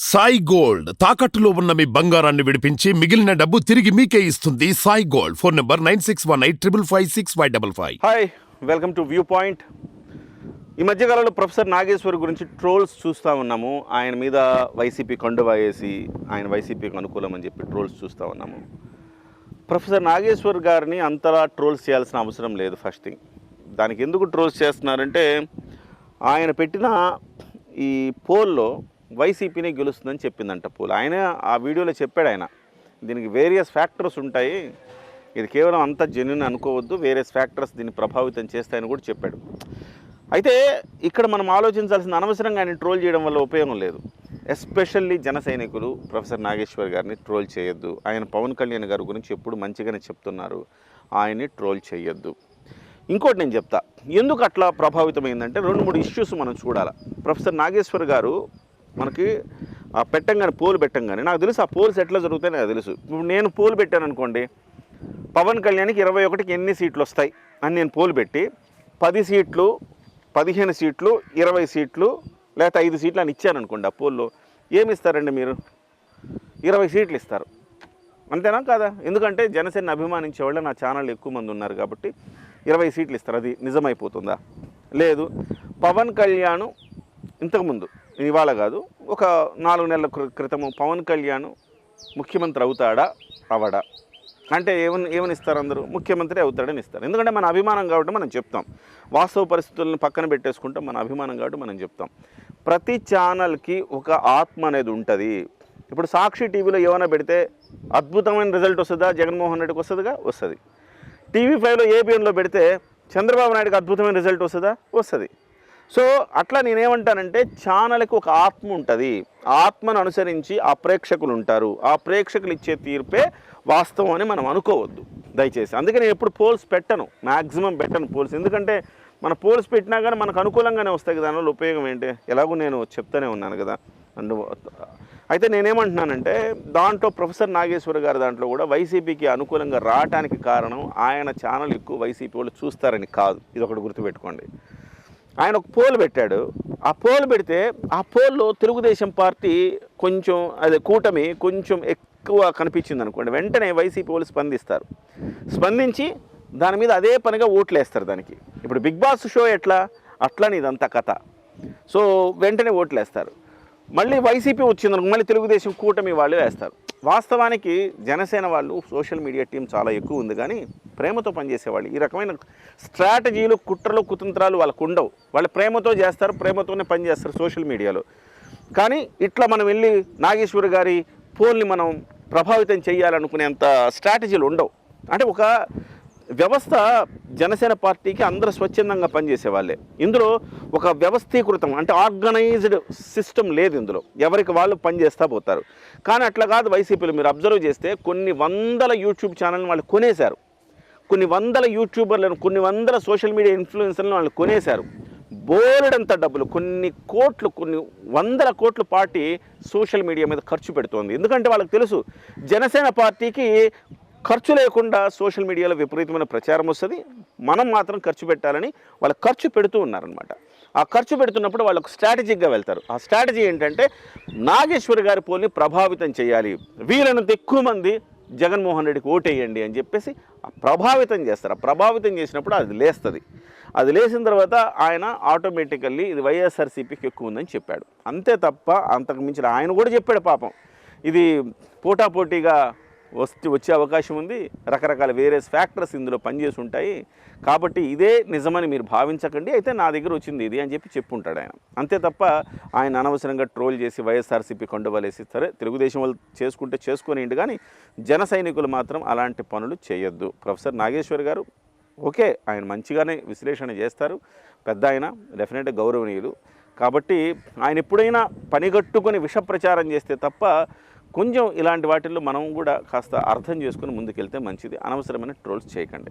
Sai gold తాకట్టులో ఉన్న మీ బంగారాన్ని విడిపించి మిగిలిన డబ్బు తిరిగి మీకే ఇస్తుంది Sai gold. Phone number 9618555555. Hi, welcome to view point. ఈ మధ్యకాలంలో ప్రొఫెసర్ నాగేశ్వర్ గురించి ట్రోల్స్ చూస్తూ ఉన్నాము. ఆయన మీద వైసీపీ కండువా వేసి ఆయన వైసీపీకి అనుకూలం అని చెప్పి ట్రోల్స్ చూస్తూ ఉన్నాము. ప్రొఫెసర్ నాగేశ్వర్ గారిని అంతలా ట్రోల్స్ చేయాల్సిన అవసరం లేదు. ఫస్ట్ థింగ్, దానికి ఎందుకు ట్రోల్స్ చేస్తున్నారంటే ఆయన పెట్టిన ఈ పోల్లో వైసీపీనే గెలుస్తుందని చెప్పిందంట పోల్. ఆయన ఆ వీడియోలో చెప్పాడు. ఆయన దీనికి వేరియస్ ఫ్యాక్టర్స్ ఉంటాయి, ఇది కేవలం అంత జెన్యున్ అనుకోవద్దు, వేరియస్ ఫ్యాక్టర్స్ దీన్ని ప్రభావితం చేస్తాయని కూడా చెప్పాడు. అయితే ఇక్కడ మనం ఆలోచించాల్సిన, అనవసరంగా ఆయన ట్రోల్ చేయడం వల్ల ఉపయోగం లేదు. ఎస్పెషల్లీ జన సైనికులు ప్రొఫెసర్ నాగేశ్వర్ గారిని ట్రోల్ చేయొద్దు. ఆయన పవన్ కళ్యాణ్ గారి గురించి ఎప్పుడు మంచిగానే చెప్తున్నారు, ఆయన్ని ట్రోల్ చేయొద్దు. ఇంకోటి నేను చెప్తా, ఎందుకు అట్లా ప్రభావితమైందంటే 2-3 ఇష్యూస్ మనం చూడాలి. ప్రొఫెసర్ నాగేశ్వర్ గారు మనకి ఆ పెట్టంగానే పోల్ పెట్టంగానే నాకు తెలుసు ఆ పోల్స్ ఎట్లా జరుగుతాయో నాకు తెలుసు. ఇప్పుడు నేను పోల్ పెట్టాను అనుకోండి, పవన్ కళ్యాణ్కి 21కి ఎన్ని సీట్లు వస్తాయి అని నేను పోల్ పెట్టి 10 సీట్లు, 15 సీట్లు, 20 సీట్లు లేకపోతే 5 సీట్లు అని ఇచ్చాను అనుకోండి, ఆ పోల్లో ఏమి ఇస్తారండి మీరు? 20 సీట్లు ఇస్తారు, అంతేనా కాదా? ఎందుకంటే జనసేన అభిమానించే వాళ్ళు నా ఛానల్ ఎక్కువ మంది ఉన్నారు కాబట్టి 20 సీట్లు ఇస్తారు. అది నిజమైపోతుందా? లేదు. పవన్ కళ్యాణ్ ఇంతకుముందు, ఇవాళ కాదు, ఒక 4 నెలల క్రితము పవన్ కళ్యాణ్ ముఖ్యమంత్రి అవుతాడా అవడా అంటే ఏమని ఇస్తారు? అందరూ ముఖ్యమంత్రి అవుతాడని ఇస్తారు. ఎందుకంటే మన అభిమానం కాబట్టి మనం చెప్తాం. వాస్తవ పరిస్థితులను పక్కన పెట్టేసుకుంటాం, మన అభిమానం కాబట్టి మనం చెప్తాం. ప్రతి ఛానల్కి ఒక ఆత్మ అనేది ఉంటుంది. ఇప్పుడు సాక్షి టీవీలో ఏమైనా పెడితే అద్భుతమైన రిజల్ట్ వస్తుందా? జగన్మోహన్ రెడ్డికి వస్తుందిగా, వస్తుంది. TV5లో ఏబిఎన్లో పెడితే చంద్రబాబు నాయుడుకి అద్భుతమైన రిజల్ట్ వస్తుందా? వస్తుంది. సో అట్లా నేనేమంటానంటే ఛానల్కి ఒక ఆత్మ ఉంటుంది. ఆత్మను అనుసరించి ఆ ప్రేక్షకులు ఉంటారు. ఆ ప్రేక్షకులు ఇచ్చే తీర్పే వాస్తవం అని మనం అనుకోవద్దు దయచేసి. అందుకే నేను ఎప్పుడు పోల్స్ పెట్టను, మ్యాక్సిమం పెట్టను పోల్స్. ఎందుకంటే మన పోల్స్ పెట్టినా కానీ మనకు అనుకూలంగానే వస్తాయి కదా, దానివల్ల ఉపయోగం ఏంటి? ఎలాగో నేను చెప్తూనే ఉన్నాను కదా. అయితే నేనేమంటున్నానంటే దాంట్లో ప్రొఫెసర్ నాగేశ్వర్ గారి దాంట్లో కూడా వైసీపీకి అనుకూలంగా రావడానికి కారణం ఆయన ఛానల్ ఎక్కువ వైసీపీ వాళ్ళు చూస్తారని కాదు. ఇది ఒకటి గుర్తుపెట్టుకోండి. ఆయన ఒక పోల్ పెట్టాడు. ఆ పోల్ పెడితే ఆ పోల్లో తెలుగుదేశం పార్టీ కొంచెం, అదే కూటమి కొంచెం ఎక్కువ కనిపించింది అనుకోండి, వెంటనే వైసీపీ వాళ్ళు స్పందిస్తారు. స్పందించి దాని మీద అదే పనిగా ఓట్లు వేస్తారు దానికి. ఇప్పుడు బిగ్ బాస్ షో ఎట్లా, అట్లని ఇదంతా కథ. సో వెంటనే ఓట్లు వేస్తారు. మళ్ళీ వైసీపీ వచ్చిందనుకో, మళ్ళీ తెలుగుదేశం కూటమి వాళ్ళు వేస్తారు. వాస్తవానికి జనసేన వాళ్ళు సోషల్ మీడియా టీం చాలా ఎక్కువ ఉంది, కానీ ప్రేమతో పనిచేసేవాళ్ళు. ఈ రకమైన స్ట్రాటజీలు, కుట్రలు, కుతంత్రాలు వాళ్ళకు ఉండవు. వాళ్ళు ప్రేమతో చేస్తారు, ప్రేమతోనే పనిచేస్తారు సోషల్ మీడియాలో. కానీ ఇట్లా మనం వెళ్ళి నాగేశ్వర్ గారి పోల్ని మనం ప్రభావితం చేయాలనుకునేంత స్ట్రాటజీలు ఉండవు. అంటే ఒక వ్యవస్థ, జనసేన పార్టీకి అందరూ స్వచ్ఛందంగా పనిచేసేవాళ్ళే. ఇందులో ఒక వ్యవస్థీకృతం అంటే ఆర్గనైజ్డ్ సిస్టమ్ లేదు. ఇందులో ఎవరికి వాళ్ళు పనిచేస్తూ పోతారు. కానీ అట్లా కాదు వైసీపీలో. మీరు అబ్జర్వ్ చేస్తే కొన్ని వందల యూట్యూబ్ ఛానల్ని వాళ్ళు కొనేశారు, కొన్ని వందల యూట్యూబర్లను, కొన్ని వందల సోషల్ మీడియా ఇన్ఫ్లుయెన్సర్లను వాళ్ళు కొనేశారు. బోలెడంత డబ్బులు, కొన్ని కోట్లు, కొన్ని వందల కోట్ల పార్టీ సోషల్ మీడియా మీద ఖర్చు పెడుతోంది. ఎందుకంటే వాళ్ళకి తెలుసు జనసేన పార్టీకి ఖర్చు లేకుండా సోషల్ మీడియాలో విపరీతమైన ప్రచారం వస్తుంది, మనం మాత్రం ఖర్చు పెట్టాలని వాళ్ళు ఖర్చు పెడుతూ ఉన్నారనమాట. ఆ ఖర్చు పెడుతున్నప్పుడు వాళ్ళకు స్ట్రాటజిక్గా వెళ్తారు. ఆ స్ట్రాటజీ ఏంటంటే నాగేశ్వర్ గారి పోల్ని ప్రభావితం చేయాలి, వీలైనంత ఎక్కువ మంది జగన్మోహన్ రెడ్డికి ఓటేయండి అని చెప్పేసి ప్రభావితం చేస్తారు. ఆ ప్రభావితం చేసినప్పుడు అది లేస్తుంది. అది లేచిన తర్వాత ఆయన ఆటోమేటికల్లీ ఇది వైఎస్ఆర్సీపీకి ఎక్కువ ఉందని చెప్పాడు. అంతే తప్ప అంతకు మించిన ఆయన కూడా చెప్పాడు. పాపం ఇది పోటాపోటీగా వచ్చే అవకాశం ఉంది, రకరకాల వేరియస్ ఫ్యాక్టర్స్ ఇందులో పనిచేసి ఉంటాయి, కాబట్టి ఇదే నిజమని మీరు భావించకండి, అయితే నా దగ్గర వచ్చింది ఇది అని చెప్పుంటాడు ఆయన. అంతే తప్ప ఆయన అనవసరంగా ట్రోల్ చేసి వైఎస్ఆర్సీపీ కొండవలేసి, సరే తెలుగుదేశం వాళ్ళు చేసుకుంటే చేసుకునేయండి, కానీ జన సైనికులు మాత్రం అలాంటి పనులు చేయొద్దు. ప్రొఫెసర్ నాగేశ్వర్ గారు ఓకే, ఆయన మంచిగానే విశ్లేషణ చేస్తారు, పెద్ద ఆయన, డెఫినెట్గా గౌరవనీయులు. కాబట్టి ఆయన ఎప్పుడైనా పనిగట్టుకొని విష ప్రచారం చేస్తే తప్ప కొంచెం ఇలాంటి వాటిల్లో మనం కూడా కాస్త అర్థం చేసుకుని ముందుకెళ్తే మంచిది. అనవసరమైన ట్రోల్స్ చేయకండి.